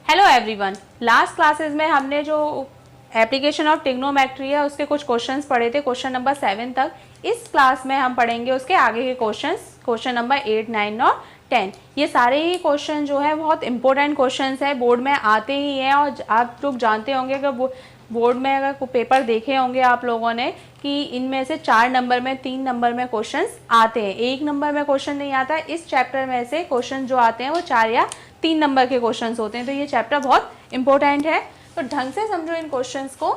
Hello everyone, last classes में हमने जो एप्लीकेशन ऑफ ट्रिग्नोमेट्री है उसके कुछ क्वेश्चंस पढ़े थे, क्वेश्चन नंबर 7 तक। इस क्लास में हम पढ़ेंगे उसके आगे के क्वेश्चंस, क्वेश्चन नंबर 8, 9 और 10। ये सारे ही क्वेश्चन जो है बहुत इंपॉर्टेंट क्वेश्चंस है, बोर्ड में आते ही हैं। और आप लोग जानते होंगे कि बोर्ड में अगर पेपर देखे होंगे आप लोगों ने कि इनमें से 4 नंबर में 3 नंबर में क्वेश्चंस आते हैं, 1 नंबर में क्वेश्चन नहीं आता। इस चैप्टर में से क्वेश्चन जो आते हैं वो 4 या 3 नंबर के क्वेश्चंस होते हैं। तो ये चैप्टर बहुत इंपॉर्टेंट है, तो ढंग से समझो इन क्वेश्चंस को।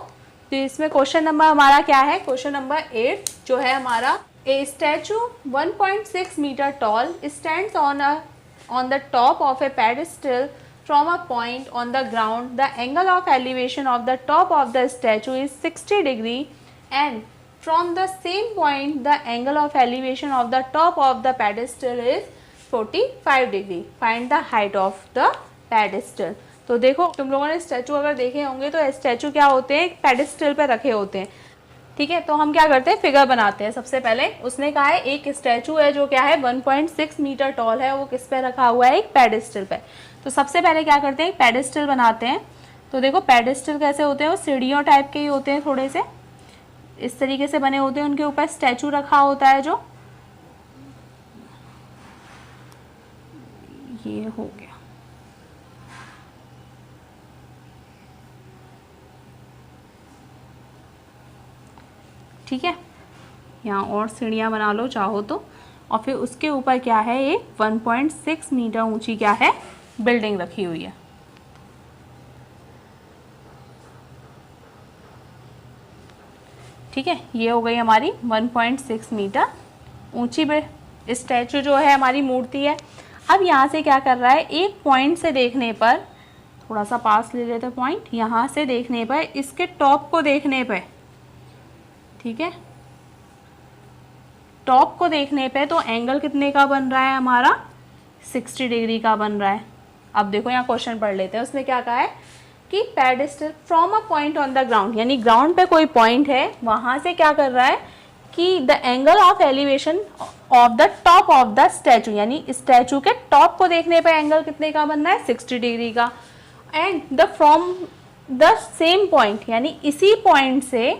तो इसमें क्वेश्चन नंबर हमारा क्या है, क्वेश्चन नंबर 8 जो है हमारा, a statue 1.6 metre tall stands on the top of a pedestal from a point on the ground. The angle of elevation of the top of the statue is 60 degree and from the same point the angle of elevation of the top of the pedestal is 45 degree. Find the height of the pedestal. तो देखो तुम लोगों ने statue अगर देखे होंगे तो statue क्या होते हैं, पेडेस्टल पे रखे होते हैं। ठीक है, तो हम क्या करते हैं, फिगर बनाते हैं। सबसे पहले उसने कहा है एक स्टैचू है जो क्या है 1.6 मीटर टॉल है, वो किस पे रखा हुआ है, एक पेडेस्टल पे। तो सबसे पहले क्या करते हैं, पेडेस्टल बनाते हैं। तो देखो पेडेस्टल कैसे होते हैं, वो सीढ़ियों टाइप के ही होते हैं, थोड़े से इस तरीके से बने होते हैं, उनके ऊपर स्टैचू रखा होता है। जो ये हो गया, ठीक है। यहाँ और सीढ़ियाँ बना लो चाहो तो, और फिर उसके ऊपर क्या है, एक 1.6 मीटर ऊंची क्या है, बिल्डिंग रखी हुई है। ठीक है, ये हो गई हमारी 1.6 मीटर ऊंची स्टैचू जो है हमारी मूर्ति है। अब यहाँ से क्या कर रहा है, एक पॉइंट से देखने पर, थोड़ा सा पास ले लेते पॉइंट, यहाँ से देखने पर, इसके टॉप को देखने पर, ठीक है, टॉप को देखने पे तो एंगल कितने का बन रहा है हमारा, 60 डिग्री का बन रहा है। अब देखो यहाँ क्वेश्चन पढ़ लेते हैं, उसने क्या कहा है कि pedestal from a point on the ground, यानी ग्राउंड पे कोई पॉइंट है, वहां से क्या कर रहा है कि the angle of elevation of the top of the statue, यानी स्टैचू के टॉप को देखने पे एंगल कितने का बन रहा है, 60 डिग्री का। And the from the same point, यानी इसी पॉइंट से,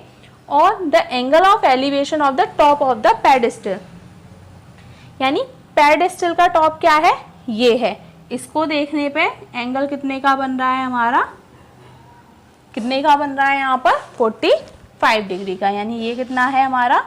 और the angle of elevation of the top of the pedestal, यानी पेडेस्टल का टॉप क्या है, ये है, इसको देखने पे एंगल कितने का बन रहा है हमारा, कितने का बन रहा है यहाँ पर, 45 डिग्री का, यानी ये कितना है हमारा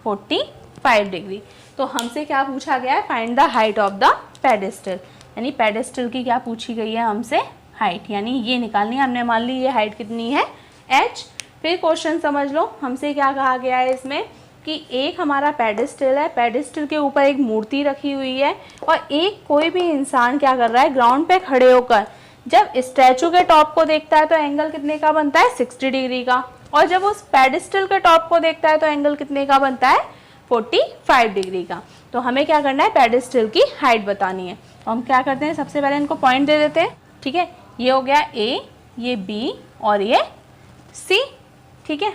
45 डिग्री। तो हमसे क्या पूछा गया है, find the height of the pedestal, यानी पेडेस्टल की क्या पूछी गई है हमसे, हाइट, यानी ये निकालनी है हमने। मान ली ये हाइट कितनी है, h। फिर क्वेश्चन समझ लो, हमसे क्या कहा गया है इसमें कि एक हमारा पेडेस्टल है, पेडेस्टल के ऊपर एक मूर्ति रखी हुई है, और एक कोई भी इंसान क्या कर रहा है, ग्राउंड पे खड़े होकर जब स्टैचू के टॉप को देखता है तो एंगल कितने का बनता है, 60 डिग्री का, और जब उस पेडेस्टल के टॉप को देखता है तो एंगल कितने का बनता है, 45 डिग्री का। तो हमें क्या करना है, पेडेस्टल की हाइट बतानी है। तो हम क्या करते हैं, सबसे पहले इनको पॉइंट दे देते हैं। ठीक है, ये हो गया A, ये B और ये C। ठीक है,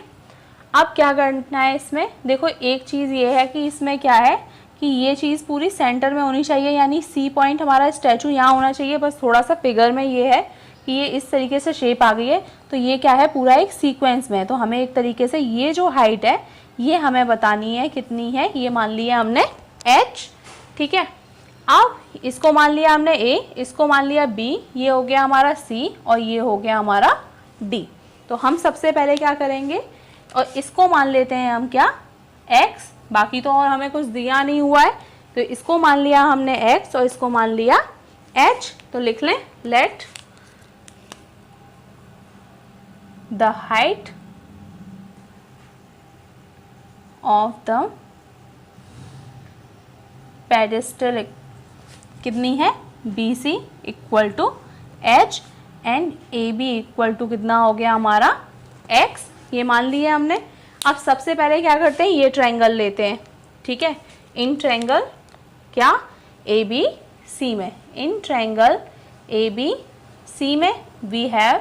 अब क्या करना है इसमें, देखो एक चीज़ ये है कि इसमें क्या है कि ये चीज़ पूरी सेंटर में होनी चाहिए, यानी C पॉइंट हमारा स्टैचू यहाँ होना चाहिए। बस थोड़ा सा फिगर में ये है कि ये इस तरीके से शेप आ गई है, तो ये क्या है, पूरा एक सीक्वेंस में है। तो हमें एक तरीके से ये जो हाइट है ये हमें बतानी है कितनी है, ये मान लिया हमने h। ठीक है, अब इसको मान लिया हमने A, इसको मान लिया B, ये हो गया हमारा C और ये हो गया हमारा D। तो हम सबसे पहले क्या करेंगे, और इसको मान लेते हैं हम क्या, x, बाकी तो और हमें कुछ दिया नहीं हुआ है, तो इसको मान लिया हमने x और इसको मान लिया h। तो लिख लें, let the height of the pedestal कितनी है, BC equal to h and AB equal to कितना हो गया हमारा x, ये मान लिया हमने। अब सबसे पहले क्या करते हैं, ये ट्रायंगल लेते हैं। ठीक है, इन ट्रायंगल क्या, ABC में, इन ट्रायंगल ABC में वी हैव,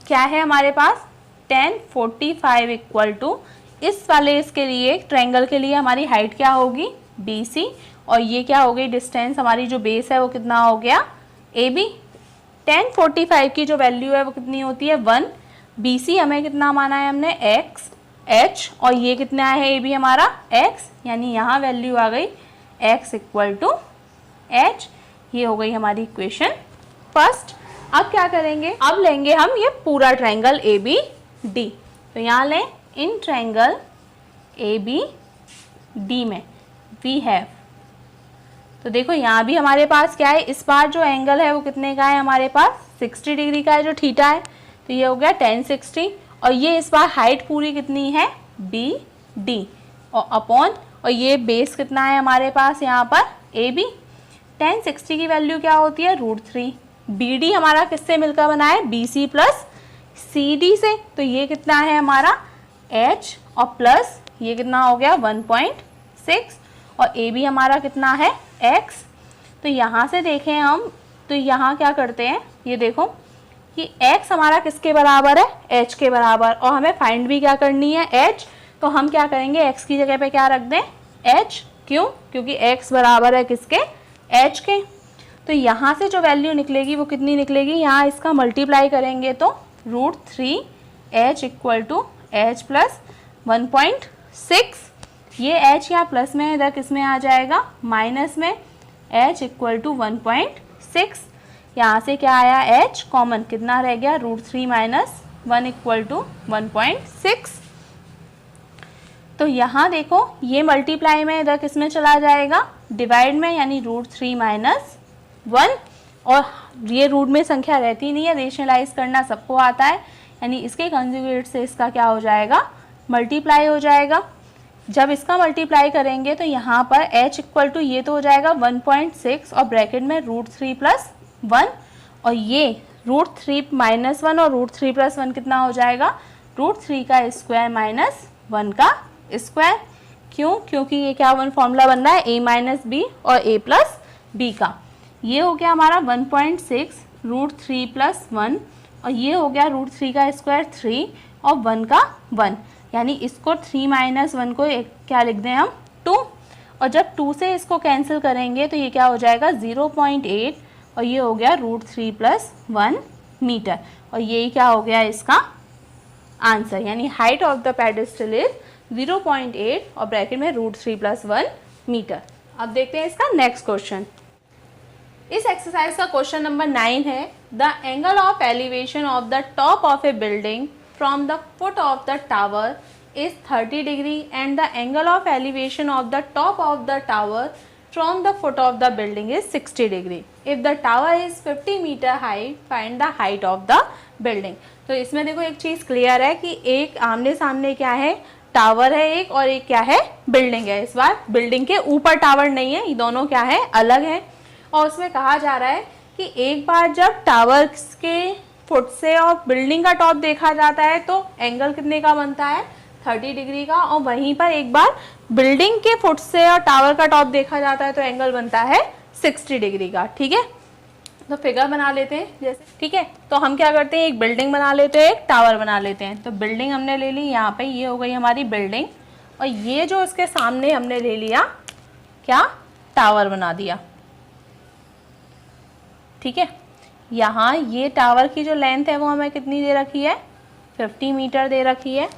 क्या है हमारे पास, tan 45 इक्वल टू, इस वाले इसके लिए ट्रायंगल के लिए हमारी हाइट क्या होगी, BC, और ये क्या हो गई डिस्टेंस, हमारी जो बेस है वो कितना हो गया, AB। 1045 की जो वैल्यू है वो कितनी होती है 1। BC हमें कितना माना है हमने x h, और ये कितना है AB हमारा x, यानी यहाँ वैल्यू आ गई x इक्वल टू h। ये हो गई हमारी इक्वेशन फर्स्ट। अब क्या करेंगे, अब लेंगे हम ये पूरा ट्रायंगल ABD। तो यहाँ लें इन ट्रायंगल ABD में वी हैव, तो देखो यहाँ भी हमारे पास क्या है, इस बार जो एंगल है वो कितने का है हमारे पास 60 डिग्री का है, जो थीटा है। तो ये हो गया 1060, और ये इस बार हाइट पूरी कितनी है BD, और अपॉन, और ये बेस कितना है हमारे पास यहाँ पर AB। 1060 की वैल्यू क्या होती है √3। BD हमारा किससे मिलकर बना है BC प्लस CD से, तो ये कितना है हमारा H, और प्लस ये कितना हो गया 1.6, और AB हमारा कितना है X। तो यहाँ से देखें हम, तो यहाँ क्या करते हैं, ये देखो कि X हमारा किसके बराबर है H के बराबर, और हमें फाइंड भी क्या करनी है H। तो हम क्या करेंगे X की जगह पे क्या रख दें H, क्यों, क्योंकि X बराबर है किसके H के। तो यहाँ से जो वैल्यू निकलेगी वो कितनी निकलेगी, यहाँ इसका मल्टीप्लाई करेंगे तो √3H equal to H plus 1.6। ये H यहाँ प्लस में है, इधर किस में आ जाएगा माइनस में, H इक्वल टू 1.6। यहाँ से क्या आया H कॉमन, कितना रह गया √3 माइनस 1 इक्वल टू 1.6। तो यहाँ देखो ये मल्टीप्लाई में इधर किस में चला जाएगा डिवाइड में, यानी √3 माइनस 1, और ये रूट में संख्या रहती नहीं है, रेशनलाइज करना सबको आता है, यानी इसके कंजुगेट से इसका क्या हो जाएगा मल्टीप्लाई हो जाएगा। जब इसका मल्टीप्लाई करेंगे तो यहाँ पर H इक्वल टू ये तो हो जाएगा 1.6, और ब्रैकेट में √3 प्लस 1, और ये √3 माइनस 1 और √3 प्लस 1 कितना हो जाएगा √3 का स्क्वायर माइनस 1 का स्क्वायर। क्यों, क्योंकि ये क्या वन फॉर्मूला बन रहा है A माइनस बी और A प्लस बी का। ये हो गया हमारा 1.6 √3 प्लस 1, और ये हो गया √3 का स्क्वायर 3 और 1 का 1, यानी इसको 3 माइनस 1 को क्या लिख दें हम 2, और जब 2 से इसको कैंसिल करेंगे तो ये क्या हो जाएगा 0.8, और ये हो गया √3 प्लस 1 मीटर, और यही क्या हो गया इसका आंसर, यानी height of the pedestal is 0.8 और ब्रैकेट में √3 प्लस 1 मीटर। अब देखते हैं इसका नेक्स्ट क्वेश्चन। इस एक्सरसाइज का क्वेश्चन नंबर 9 है, the angle of elevation of the top of A building from the foot of the tower is 30 degree and the angle of elevation of the top of the tower from the foot of the building is 60 degree. If the tower is 50 meter high, find the height of the building. तो इसमें देखो एक चीज़ clear है कि एक आमने सामने क्या है टावर है एक, और एक क्या है बिल्डिंग है। इस बार बिल्डिंग के ऊपर टावर नहीं है, ये दोनों क्या है अलग है, और उसमें कहा जा रहा है कि एक बार जब टावर के फुट से और बिल्डिंग का टॉप देखा जाता है तो एंगल कितने का बनता है 30 डिग्री का, और वहीं पर एक बार बिल्डिंग के फुट से और टावर का टॉप देखा जाता है तो एंगल बनता है 60 डिग्री का। ठीक है, तो फिगर बना लेते हैं जैसे, ठीक है। तो हम क्या करते हैं, एक बिल्डिंग बना लेते हैं, एक टावर बना लेते हैं। तो बिल्डिंग हमने ले ली, यहाँ पे ये हो गई हमारी बिल्डिंग, और ये जो इसके सामने हमने ले लिया क्या टावर बना दिया। ठीक है, यहाँ ये टावर की जो लेंथ है वो हमें कितनी दे रखी है 50 मीटर दे रखी है,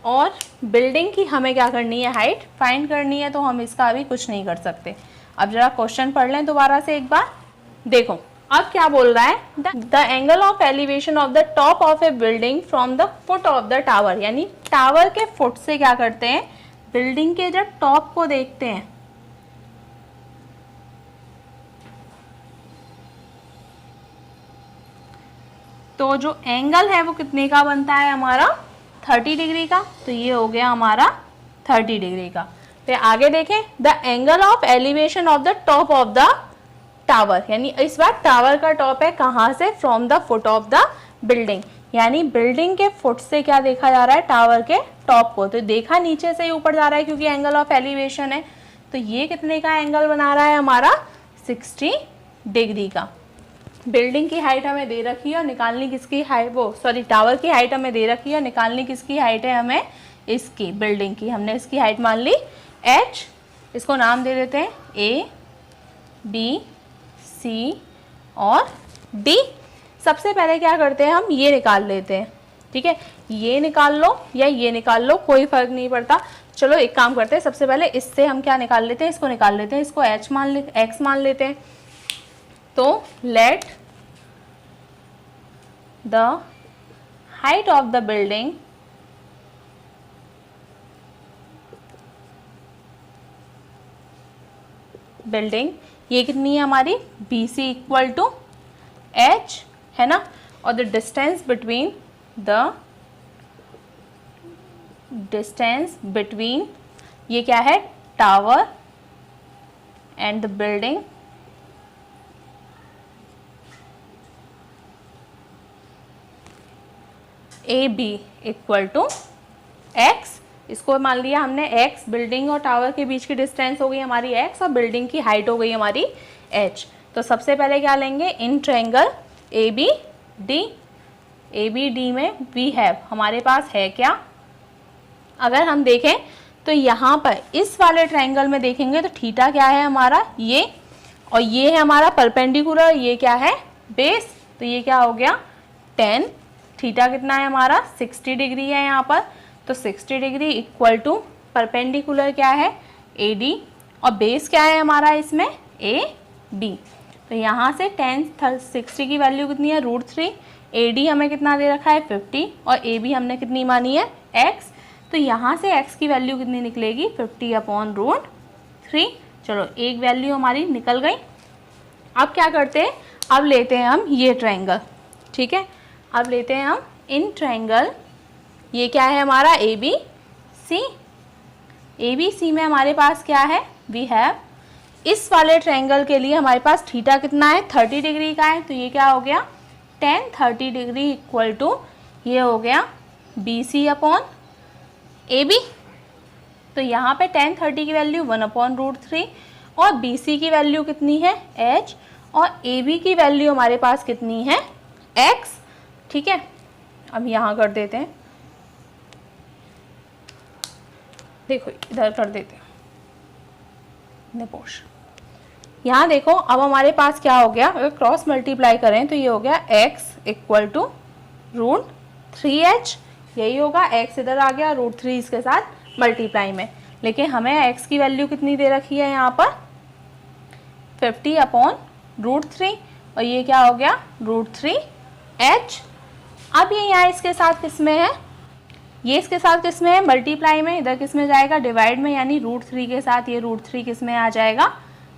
और बिल्डिंग की हमें क्या करनी है हाइट फाइंड करनी है, तो हम इसका अभी कुछ नहीं कर सकते। अब जरा क्वेश्चन पढ़ लें दोबारा से एक बार। देखो अब क्या बोल रहा है, the angle of elevation of the top of A building from the foot of the tower, यानी टावर के फुट से क्या करते हैं बिल्डिंग के जब टॉप को देखते हैं तो जो एंगल है वो कितने का बनता है हमारा 30 डिग्री का। तो ये हो गया हमारा 30 डिग्री का। फिर आगे देखें, the angle of elevation of the top of the tower, यानी इस बार टावर का टॉप है कहाँ से from the foot of the building, यानी बिल्डिंग के फुट से क्या देखा जा रहा है टावर के टॉप को। तो देखा नीचे से ही ऊपर जा रहा है क्योंकि एंगल ऑफ एलिवेशन है। तो ये कितने का एंगल बना रहा है हमारा 60 डिग्री का। बिल्डिंग की हाइट हमें दे रखी है और निकालनी किसकी हाइट, वो सॉरी टावर की हाइट हमें दे रखी है और निकालनी किसकी हाइट है हमें इसकी बिल्डिंग की। हमने इसकी हाइट मान ली h, इसको नाम दे देते हैं A, B, C और D। सबसे पहले क्या करते हैं, हम ये निकाल लेते हैं, ठीक है। ये निकाल लो या ये निकाल लो, कोई फर्क नहीं पड़ता। चलो एक काम करते हैं, सबसे पहले इससे हम क्या निकाल लेते हैं, इसको निकाल लेते हैं, इसको x मान लेते हैं। तो late the height of the building ये कितनी है हमारी, BC इक्वल टू H है ना, और द डिस्टेंस बिटवीन ये क्या है, tower and the building AB equal to X। इसको मान लिया हमने X, बिल्डिंग और टावर के बीच की डिस्टेंस हो गई हमारी X और बिल्डिंग की हाइट हो गई हमारी H। तो सबसे पहले क्या लेंगे, इन ट्रायंगल ABD में वी हैव, हमारे पास है क्या, अगर हम देखें तो यहाँ पर इस वाले ट्रायंगल में देखेंगे तो थीटा क्या है हमारा, ये, और ये है हमारा परपेंडिकुलर, ये क्या है, बेस। तो ये क्या हो गया 10, थीटा कितना है हमारा 60 डिग्री है यहाँ पर। तो 60 डिग्री इक्वल टू परपेंडिकुलर क्या है AD, और बेस क्या है हमारा इसमें AB। तो यहाँ से 60 की वैल्यू कितनी है, √3। AD हमें कितना दे रखा है 50, और AB हमने कितनी मानी है X। तो यहाँ से x की वैल्यू कितनी निकलेगी, 50/√3। चलो एक वैल्यू हमारी निकल गई। अब क्या करते हैं, अब लेते हैं हम ये ट्रायंगल, ठीक है। अब लेते हैं हम इन ट्रायंगल, ये क्या है हमारा ABC में हमारे पास क्या है, वी हैव, इस वाले ट्रायंगल के लिए हमारे पास थीटा कितना है 30 डिग्री का है। तो ये क्या हो गया 10 30 डिग्री इक्वल टू ये हो गया BC/AB। तो यहाँ पे 10 30 की वैल्यू 1/√3 और BC की वैल्यू कितनी है H, और AB की वैल्यू हमारे पास कितनी है X, ठीक है। अब यहाँ कर देते हैं, देखो इधर कर देते हैं पोर्शन। यहाँ देखो अब हमारे पास क्या हो गया, अगर क्रॉस मल्टीप्लाई करें तो ये हो गया x इक्वल टू √3h, यही होगा, x इधर आ गया, √3 इसके साथ मल्टीप्लाई में। लेकिन हमें x की वैल्यू कितनी दे रखी है यहाँ पर 50/√3, और ये क्या हो गया √3h। अब ये यहाँ इसके साथ किस में है, ये इसके साथ किस में है मल्टीप्लाई में, इधर किस में जाएगा डिवाइड में, यानी √3 के साथ ये √3 किस में आ जाएगा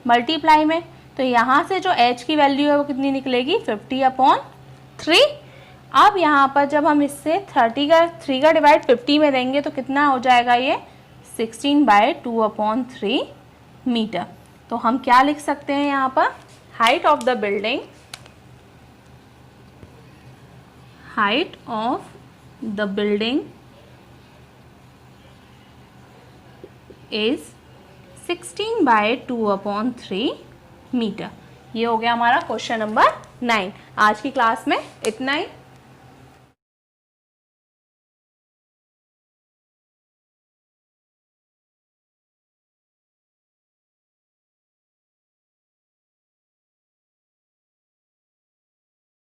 मल्टीप्लाई में। तो यहाँ से जो h की वैल्यू है वो कितनी निकलेगी 50/3। अब यहाँ पर जब हम इससे 3 का डिवाइड 50 में देंगे तो कितना हो जाएगा ये 16/2/3 मीटर। तो हम क्या लिख सकते हैं यहाँ पर, height of the building, height of the building is 16/2/3 metre. ये हो गया हमारा क्वेश्चन नंबर 9। आज की क्लास में इतना ही।